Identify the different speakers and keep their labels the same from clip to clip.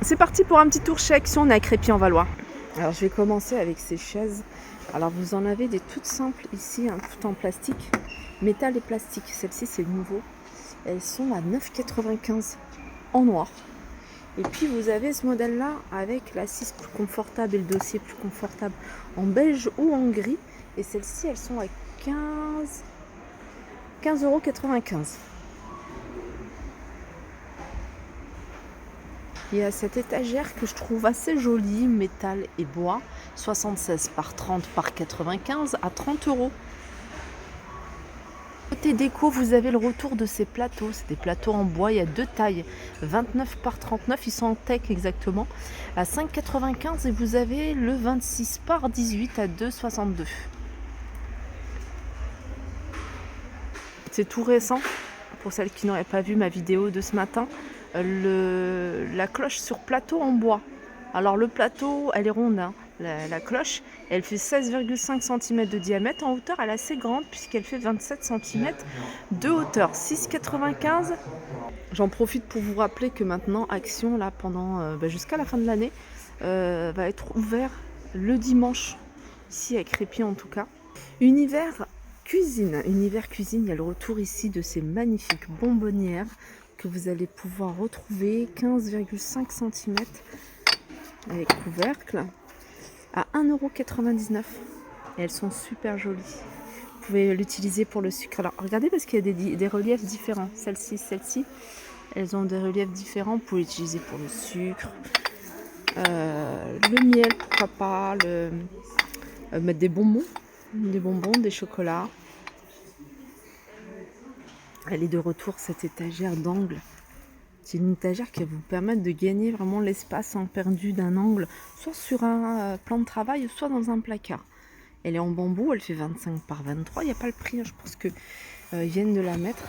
Speaker 1: C'est parti pour un petit tour chez Action, on est à Crépy-en-Valois. Alors je vais commencer avec ces chaises. Alors vous en avez des toutes simples ici, hein, tout en plastique, métal et plastique. Celle-ci c'est nouveau. Elles sont à 9,95 en noir. Et puis vous avez ce modèle-là avec l'assise plus confortable et le dossier plus confortable en beige ou en gris. Et celles-ci, elles sont à 15,95 €. Il y a cette étagère que je trouve assez jolie, métal et bois, 76 par 30 par 95 à 30 €. Côté déco, vous avez le retour de ces plateaux. C'est des plateaux en bois, il y a deux tailles, 29 par 39, ils sont en teck exactement, à 5,95 €. Et vous avez le 26 par 18 à 2,62 €. C'est tout récent, pour celles qui n'auraient pas vu ma vidéo de ce matin. La cloche sur plateau en bois. Alors le plateau, elle est ronde, hein. La cloche, elle fait 16,5 cm de diamètre. En hauteur, elle est assez grande puisqu'elle fait 27 cm de hauteur. 6,95 €. J'en profite pour vous rappeler que maintenant, Action, là, pendant jusqu'à la fin de l'année, va être ouvert le dimanche, ici à Crépy en tout cas. Univers cuisine, il y a le retour ici de ces magnifiques bonbonnières que vous allez pouvoir retrouver, 15,5 cm avec couvercle, à 1,99 €. Et elles sont super jolies. Vous pouvez l'utiliser pour le sucre. Alors regardez, parce qu'il y a des reliefs différents. Celles-ci, elles ont des reliefs différents. Vous pouvez l'utiliser pour le sucre, le miel, pourquoi pas, mettre des bonbons, des chocolats. Elle est de retour, cette étagère d'angle. C'est une étagère qui va vous permettre de gagner vraiment l'espace en perdu d'un angle, soit sur un plan de travail, soit dans un placard. Elle est en bambou, elle fait 25 par 23. Il n'y a pas le prix, hein, je pense qu'ils viennent de la mettre.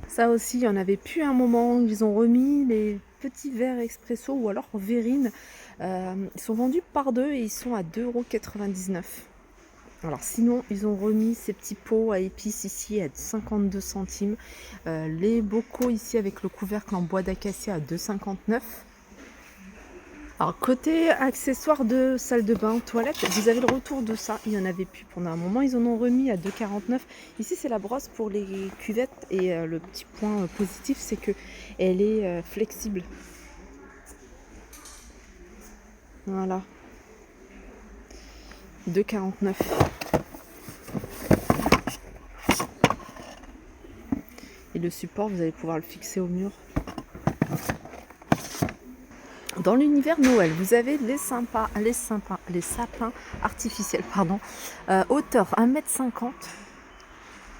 Speaker 1: Ça aussi, il y en avait plus à un moment. Ils ont remis les petits verres expresso ou alors verrine. Ils sont vendus par deux et ils sont à 2,99 €. Alors sinon, ils ont remis ces petits pots à épices ici à 52 centimes. Les bocaux ici avec le couvercle en bois d'acacia à 2,59 €. Alors côté accessoires de salle de bain, toilette, vous avez le retour de ça. Il n'y en avait plus pendant un moment, ils en ont remis à 2,49 €. Ici c'est la brosse pour les cuvettes et le petit point positif, c'est que elle est flexible. Voilà. 2,49 €. Et le support, vous allez pouvoir le fixer au mur. Dans l'univers Noël, vous avez les sapins artificiels, hauteur 1,50 m,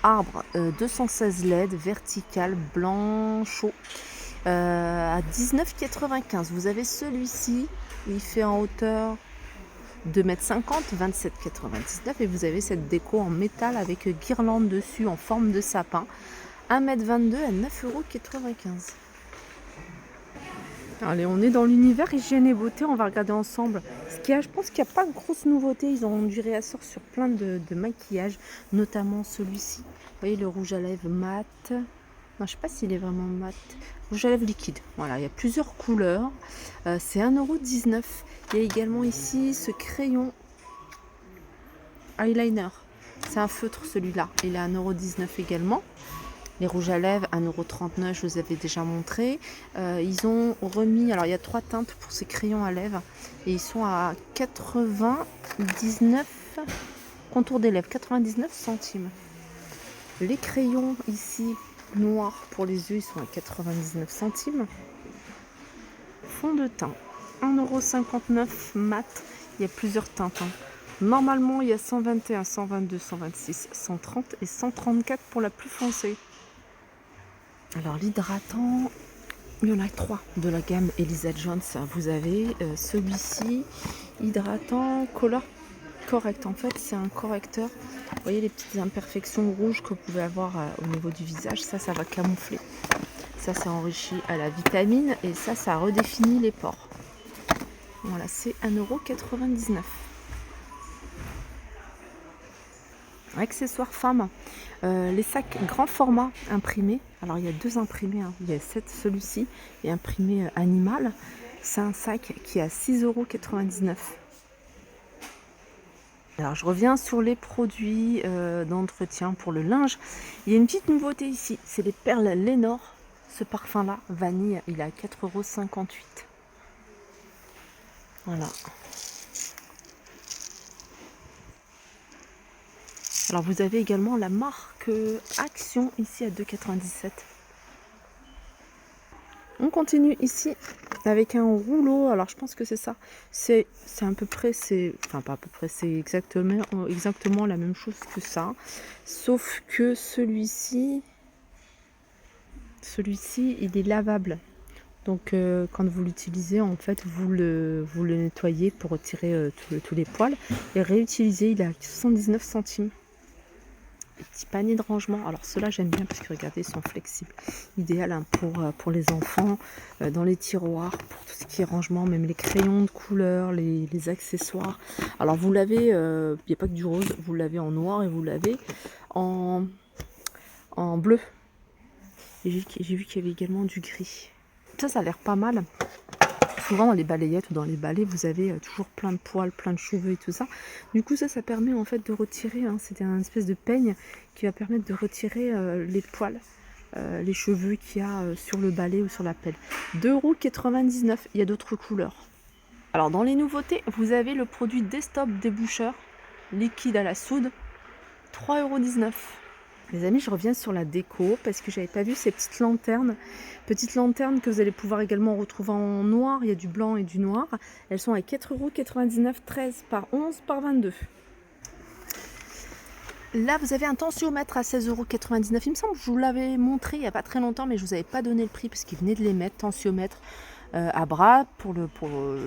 Speaker 1: arbre 216 LED, vertical, blanc chaud, à 19,95 €. Vous avez celui-ci, il fait en hauteur 2,50 m, 27,99 €. Et vous avez cette déco en métal avec guirlande dessus en forme de sapin, 1,22 m à 9,95 €. Allez, on est dans l'univers hygiène et beauté, on va regarder ensemble. Je pense qu'il n'y a pas de grosse nouveauté, ils ont du réassort sur plein de maquillages, notamment celui-ci. Vous voyez le rouge à lèvres mat. Non, je ne sais pas s'il est vraiment mat. Rouge à lèvres liquide. Voilà, il y a plusieurs couleurs. C'est 1,19 €. Il y a également ici ce crayon eyeliner. C'est un feutre celui-là. Il est à 1,19 € également. Les rouges à lèvres, 1,39 €, je vous avais déjà montré. Ils ont remis, alors il y a 3 teintes pour ces crayons à lèvres. Et ils sont à 99, contour des lèvres, 99 centimes. Les crayons ici, noirs pour les yeux, ils sont à 99 centimes. Fond de teint, 1,59 € mat. Il y a plusieurs teintes, hein. Normalement, il y a 121, 122, 126, 130 et 134 pour la plus foncée. Alors l'hydratant, il y en a 3 de la gamme Elisa Jones. Vous avez celui-ci, hydratant Color Correct. En fait, c'est un correcteur. Vous voyez les petites imperfections rouges que vous pouvez avoir au niveau du visage. Ça va camoufler. Ça, c'est enrichi à la vitamine et ça redéfinit les pores. Voilà, c'est 1,99 €. Accessoires femmes, les sacs grand format imprimés. Alors il y a 2 imprimés, hein. Il y a celui-ci et imprimé animal. C'est un sac qui est à 6,99 €. Alors je reviens sur les produits d'entretien pour le linge. Il y a une petite nouveauté ici, c'est les perles Lénore. Ce parfum-là, vanille, il est à 4,58 €. Voilà. Alors vous avez également la marque Action ici à 2,97 €. On continue ici avec un rouleau. Alors je pense que c'est ça. C'est à peu près, enfin pas à peu près, c'est exactement la même chose que ça. Sauf que celui-ci, il est lavable. Donc quand vous l'utilisez, en fait, vous le nettoyez pour retirer tous les poils. Et réutiliser, il est à 79 centimes. Petit panier de rangement. Alors ceux-là j'aime bien parce que regardez, ils sont flexibles. Idéal hein, pour les enfants, dans les tiroirs, pour tout ce qui est rangement, même les crayons de couleur, les accessoires. Alors vous l'avez, il n'y a pas que du rose, vous l'avez en noir et vous l'avez en bleu. J'ai vu qu'il y avait également du gris. Ça a l'air pas mal. Souvent dans les balayettes ou dans les balais, vous avez toujours plein de poils, plein de cheveux et tout ça. Du coup, ça permet en fait de retirer, hein, c'est un espèce de peigne qui va permettre de retirer les poils, les cheveux qu'il y a sur le balai ou sur la pelle. 2,99 €. Il y a d'autres couleurs. Alors dans les nouveautés, vous avez le produit Destop déboucheur liquide à la soude, 3,19 €. Les amis, je reviens sur la déco parce que j'avais pas vu ces petites lanternes que vous allez pouvoir également retrouver en noir. Il y a du blanc et du noir. Elles sont à 4,99 €, 13 par 11 par 22. Là, vous avez un tensiomètre à 16,99 €. Il me semble que je vous l'avais montré il n'y a pas très longtemps, mais je vous avais pas donné le prix parce qu'ils venaient de les mettre. Tensiomètre à bras pour le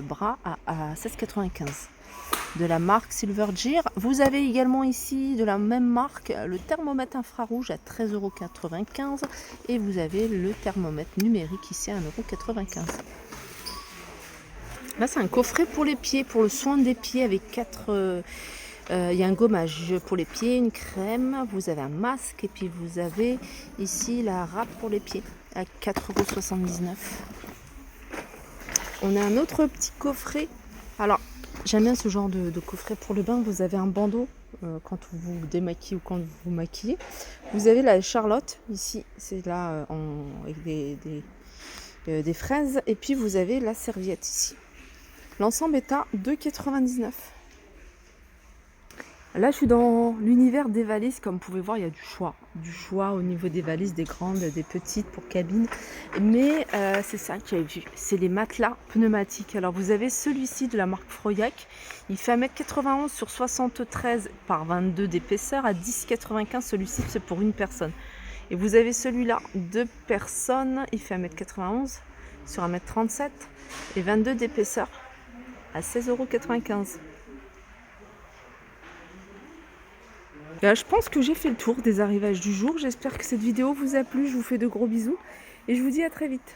Speaker 1: bras à 16,95 €. De la marque Silvergear. Vous avez également ici de la même marque le thermomètre infrarouge à 13,95 € et vous avez le thermomètre numérique ici à 1,95 €. Là c'est un coffret pour les pieds, pour le soin des pieds avec 4... il y a un gommage pour les pieds, une crème, vous avez un masque et puis vous avez ici la râpe pour les pieds à 4,79 €. On a un autre petit coffret. Alors j'aime bien ce genre de coffret pour le bain. Vous avez un bandeau quand vous démaquillez ou quand vous vous maquillez. Vous avez la Charlotte ici, c'est là avec des fraises. Et puis vous avez la serviette ici. L'ensemble est à 2,99 €. Là, je suis dans l'univers des valises. Comme vous pouvez voir, il y a du choix au niveau des valises, des grandes, des petites pour cabine. Mais c'est ça que j'avais vu, c'est les matelas pneumatiques. Alors, vous avez celui-ci de la marque Froyac. Il fait 1,91 m sur 73 par 22 d'épaisseur à 10,95 €. Celui-ci, c'est pour une personne. Et vous avez celui-là, 2 personnes. Il fait 1,91 m sur 1,37 m et 22 d'épaisseur à 16,95 €. Je pense que j'ai fait le tour des arrivages du jour. J'espère que cette vidéo vous a plu. Je vous fais de gros bisous et je vous dis à très vite.